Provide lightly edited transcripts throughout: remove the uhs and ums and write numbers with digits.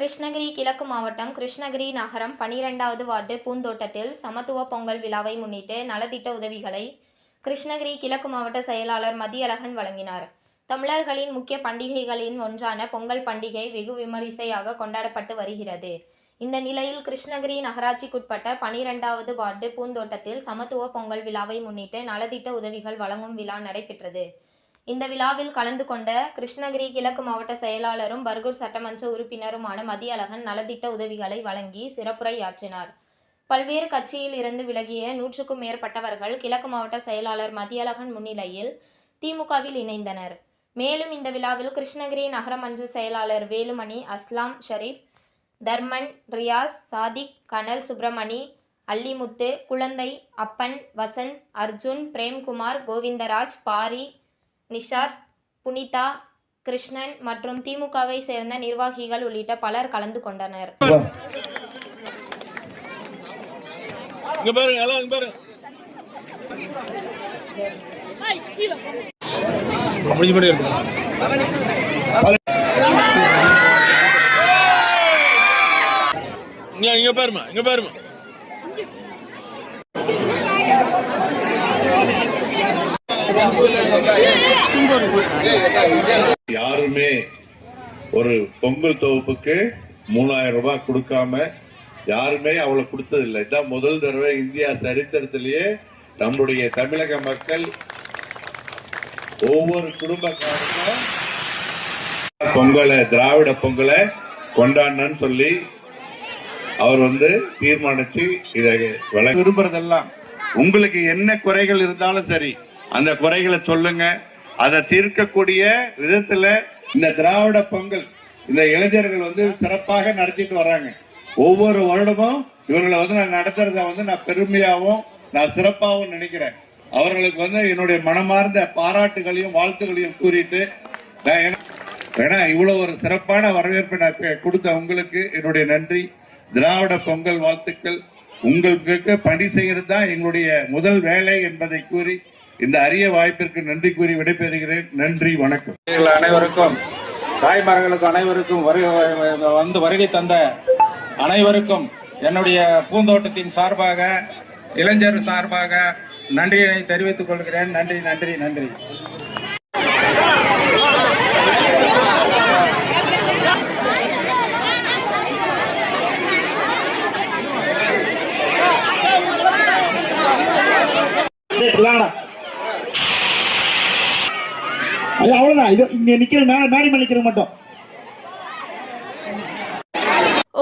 கிருஷ்ணகிரி கிழக்கு மாவட்டம் கிருஷ்ணகிரி நகரம் 12வது வார்டு பூந்தோட்டத்தில் சமத்துவ பொங்கல் விழாவை முன்னிட்டு நலத்திட்ட உதவிகளை கிருஷ்ணகிரி கிழக்கு மாவட்ட செயலாளர் மதியழகன் வழங்கினார். தமிழர்களின் முக்கிய பண்டிகைகளின் ஒன்றான பொங்கல் பண்டிகை வெகு விமரிசையாக கொண்டாடப்பட்டு வருகிறது. இந்த நிலையில் கிருஷ்ணகிரி நகராட்சிக்குட்பட்ட 12வது வார்டு பூந்தோட்டத்தில் சமத்துவ பொங்கல் விழாவை முன்னிட்டு நலத்திட்ட உதவிகள் வழங்கும் விழா நடைபெற்றது. இந்த விழாவில் கலந்து கொண்ட கிருஷ்ணகிரி கிழக்கு மாவட்ட செயலாளரும் பர்கூர் சட்டமன்ற உறுப்பினருமான மதியழகன் நலத்திட்ட உதவிகளை வழங்கி சிறப்புரையாற்றினார். பல்வேறு கட்சியில் இருந்து விலகிய 100க்கும் மேற்பட்டவர்கள் கிழக்கு மாவட்ட செயலாளர் மதியழகன் முன்னிலையில் திமுகவில் இணைந்தனர். மேலும் இந்த விழாவில் கிருஷ்ணகிரி நகரமன்ற செயலாளர் வேலுமணி, அஸ்லாம் ஷரீப், தர்மன், ரியாஸ், சாதிக், கனல் சுப்பிரமணி, அல்லிமுத்து, குழந்தை, அப்பன், வசந்த், அர்ஜுன், பிரேம்குமார், கோவிந்தராஜ், பாரி, நிஷாத், புனிதா, கிருஷ்ணன் மற்றும் திமுகவை சேர்ந்த நிர்வாகிகள் உள்ளிட்ட பலர் கலந்து கொண்டனர். யாருமே ஒரு பொங்கல் தொகுப்புக்கு 3000 ரூபாய் கொடுக்காம யாருமே அவளை கொடுத்ததில்லை. இதான் முதல் தடவை இந்தியா சரித்திரத்திலேயே நம்முடைய தமிழக மக்கள் ஒவ்வொரு குடும்பக்காரங்களும் பொங்கலை, திராவிட பொங்கலை கொண்டாடணும்னு சொல்லி அவர் தீர்மானிச்சு இதை விரும்புறதெல்லாம். உங்களுக்கு என்ன குறைகள் இருந்தாலும் சரி, அந்த குறைகளை சொல்லுங்க. அதை தீர்க்கக்கூடிய விதத்துல இந்த திராவிட பொங்கல் இந்த இளைஞர்கள் சிறப்பாக நடத்திட்டு வர்றாங்க. ஒவ்வொரு வருடமும் இவர்களை நான் நடத்துறத நான் பெருமையாகவும் நான் சிறப்பாகவும் நினைக்கிறேன். அவர்களுக்கு என்னுடைய மனமார்ந்த பாராட்டுகளையும் வாழ்த்துகளையும் கூறிட்டு, ஏன்னா இவ்வளவு ஒரு சிறப்பான வரவேற்பை நான் கொடுத்த உங்களுக்கு என்னுடைய நன்றி. திராவிட பொங்கல் வாழ்த்துக்கள். உங்களுக்கு பணி செய்கிறது தான் எங்களுடைய முதல் வேலை என்பதை கூறி இந்த அரிய வாய்ப்பிற்கு நன்றி கூறி விடைபெறுகிறேன். நன்றி, வணக்கம். அனைவருக்கும், தாய்மார்களுக்கு அனைவருக்கும் வருகை தந்த அனைவருக்கும் என்னுடைய பூந்தோட்டத்தின் சார்பாக, இளைஞர் சார்பாக நன்றியை தெரிவித்துக் கொள்கிறேன். நன்றி, நன்றி, நன்றி.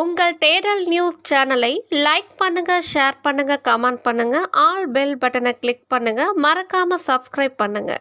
உங்கள் தேடல் நியூஸ் சேனலை லைக் பண்ணுங்க, ஷேர் பண்ணுங்க, கமெண்ட் பண்ணுங்க, ஆல் பெல் பட்டனை கிளிக் பண்ணுங்க, மறக்காம சப்ஸ்கிரைப் பண்ணுங்க.